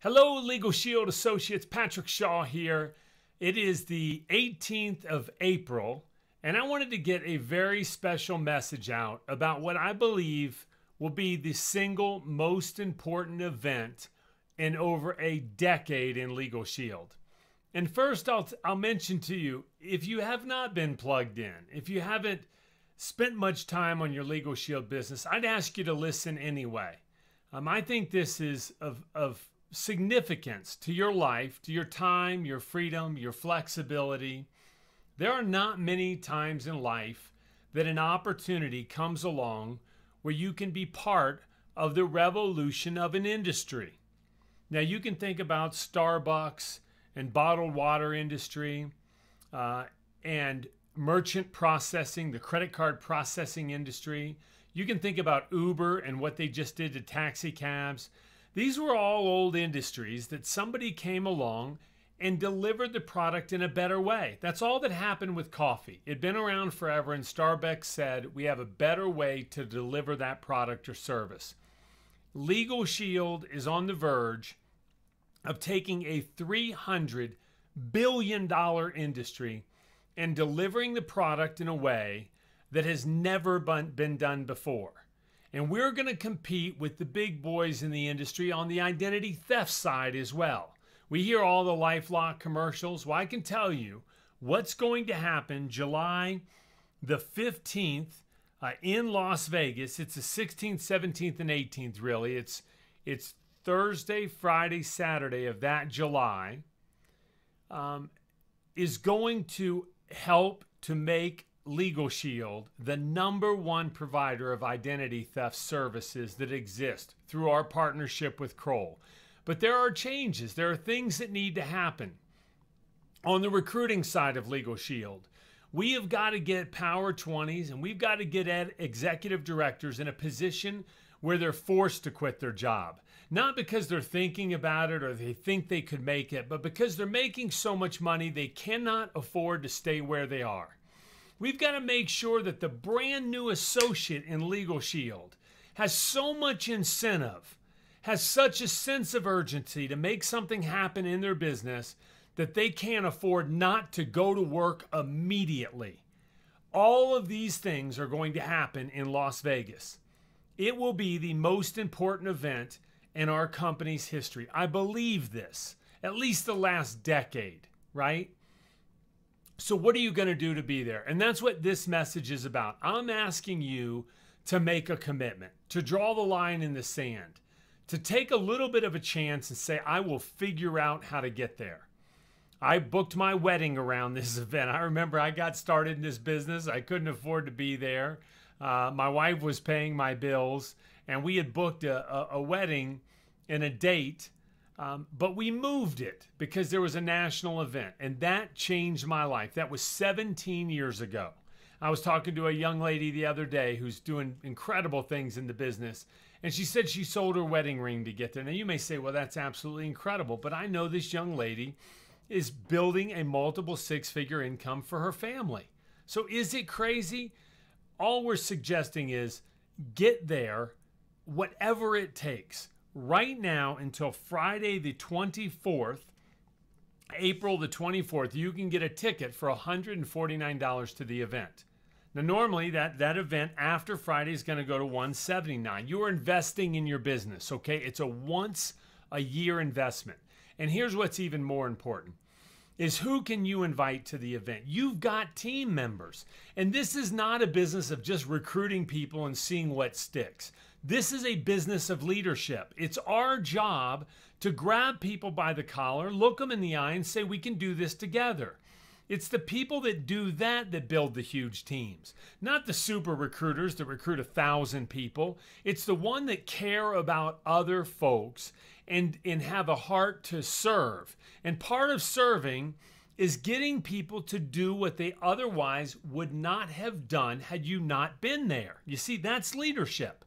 Hello, Legal Shield Associates. Patrick Shaw here. It is the 18th of April, and I wanted to get a very special message out about what I believe will be the single most important event in over a decade in Legal Shield. And first, I'll mention to you, if you have not been plugged in, if you haven't spent much time on your Legal Shield business, I'd ask you to listen anyway. I think this is of significance to your life, to your time, your freedom, your flexibility. There are not many times in life that an opportunity comes along where you can be part of the revolution of an industry. Now, you can think about Starbucks and bottled water industry and merchant processing, the credit card processing industry. You can think about Uber and what they just did to taxi cabs. These were all old industries that somebody came along and delivered the product in a better way. That's all that happened with coffee. It'd been around forever, and Starbucks said, we have a better way to deliver that product or service. Legal Shield is on the verge of taking a $300 billion industry and delivering the product in a way that has never been done before. And we're going to compete with the big boys in the industry on the identity theft side as well. We hear all the LifeLock commercials. Well, I can tell you what's going to happen July the 15th in Las Vegas. It's the 16th, 17th, and 18th, really. It's Thursday, Friday, Saturday of that July, is going to help to make Legal Shield the #1 provider of identity theft services that exist through our partnership with Kroll. But there are changes. There are things that need to happen. On the recruiting side of Legal Shield, we have got to get Power 20s and we've got to get executive directors in a position where they're forced to quit their job. Not because they're thinking about it or they think they could make it, but because they're making so much money they cannot afford to stay where they are. We've got to make sure that the brand new associate in Legal Shield has so much incentive, has such a sense of urgency to make something happen in their business that they can't afford not to go to work immediately. All of these things are going to happen in Las Vegas. It will be the most important event in our company's history. I believe this, at least the last decade, right? So what are you going to do to be there? And that's what this message is about. I'm asking you to make a commitment, to draw the line in the sand, to take a little bit of a chance and say, I will figure out how to get there. I booked my wedding around this event. I remember I got started in this business. I couldn't afford to be there. My wife was paying my bills, and we had booked a wedding and a date. But we moved it because there was a national event, and that changed my life. That was 17 years ago. I was talking to a young lady the other day who's doing incredible things in the business, and she said she sold her wedding ring to get there. Now, you may say, well, that's absolutely incredible, but I know this young lady is building a multiple six-figure income for her family. So is it crazy? All we're suggesting is get there, whatever it takes. Right now until Friday the 24th, April the 24th, you can get a ticket for $149 to the event. Now, normally that event after Friday is going to go to $179. You are investing in your business, okay? It's a once-a-year investment. And here's what's even more important, is who can you invite to the event? You've got team members. And this is not a business of just recruiting people and seeing what sticks. This is a business of leadership. It's our job to grab people by the collar, look them in the eye, and say, we can do this together. It's the people that do that build the huge teams, not the super recruiters that recruit 1,000 people. It's the one that care about other folks and have a heart to serve. And part of serving is getting people to do what they otherwise would not have done had you not been there. You see, that's leadership.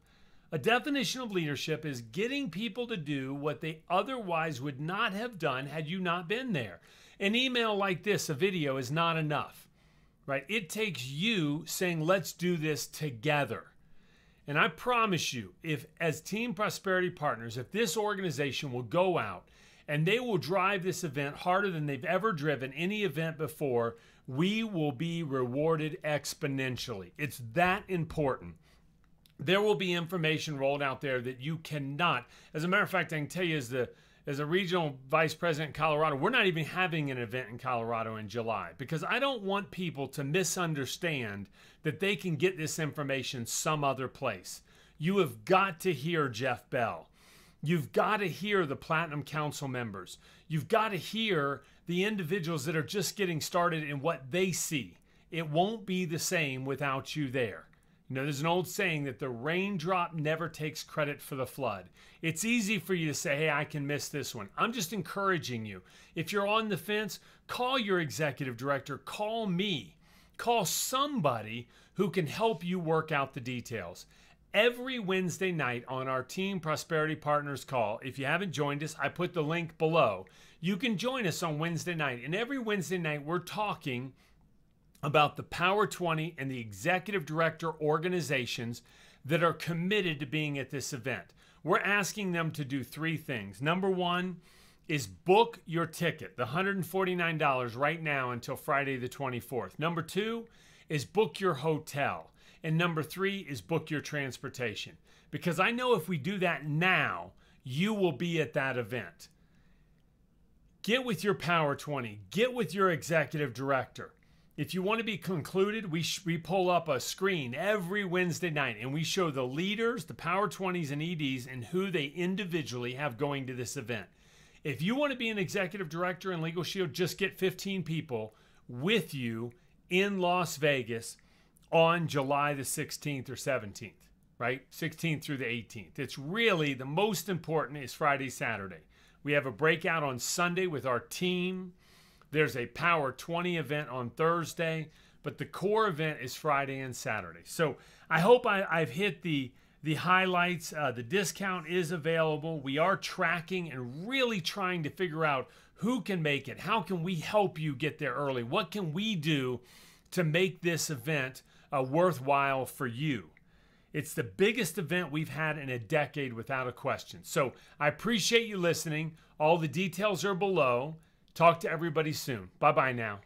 A definition of leadership is getting people to do what they otherwise would not have done had you not been there. An email like this, a video, is not enough, right? It takes you saying, let's do this together. And I promise you, if as Team Prosperity Partners, if this organization will go out and they will drive this event harder than they've ever driven any event before, we will be rewarded exponentially. It's that important. There will be information rolled out there that you cannot. As a matter of fact, I can tell you as a regional vice president in Colorado, we're not even having an event in Colorado in July because I don't want people to misunderstand that they can get this information some other place. You have got to hear Jeff Bell. You've got to hear the Platinum Council members. You've got to hear the individuals that are just getting started in what they see. It won't be the same without you there. You know, there's an old saying that the raindrop never takes credit for the flood. It's easy for you to say, hey, I can miss this one. I'm just encouraging you. If you're on the fence, call your executive director, call me, call somebody who can help you work out the details. Every Wednesday night on our Team Prosperity Partners call, if you haven't joined us, I put the link below. You can join us on Wednesday night. And every Wednesday night, we're talking about the Power 20 and the executive director organizations that are committed to being at this event. We're asking them to do three things. Number one is book your ticket, the $149 right now until Friday the 24th. Number two is book your hotel. And number three is book your transportation. Because I know if we do that now, you will be at that event. Get with your Power 20. Get with your executive director. If you want to be concluded, we pull up a screen every Wednesday night and we show the leaders, the Power 20s and EDs, and who they individually have going to this event. If you want to be an executive director in Legal Shield, just get 15 people with you in Las Vegas on July the 16th or 17th, right? 16th through the 18th. It's really the most important is Friday, Saturday. We have a breakout on Sunday with our team. There's a Power 20 event on Thursday, but the core event is Friday and Saturday. So I hope I've hit the highlights. The discount is available. We are tracking and really trying to figure out who can make it. How can we help you get there early? What can we do to make this event worthwhile for you? It's the biggest event we've had in a decade without a question. So I appreciate you listening. All the details are below. Talk to everybody soon. Bye-bye now.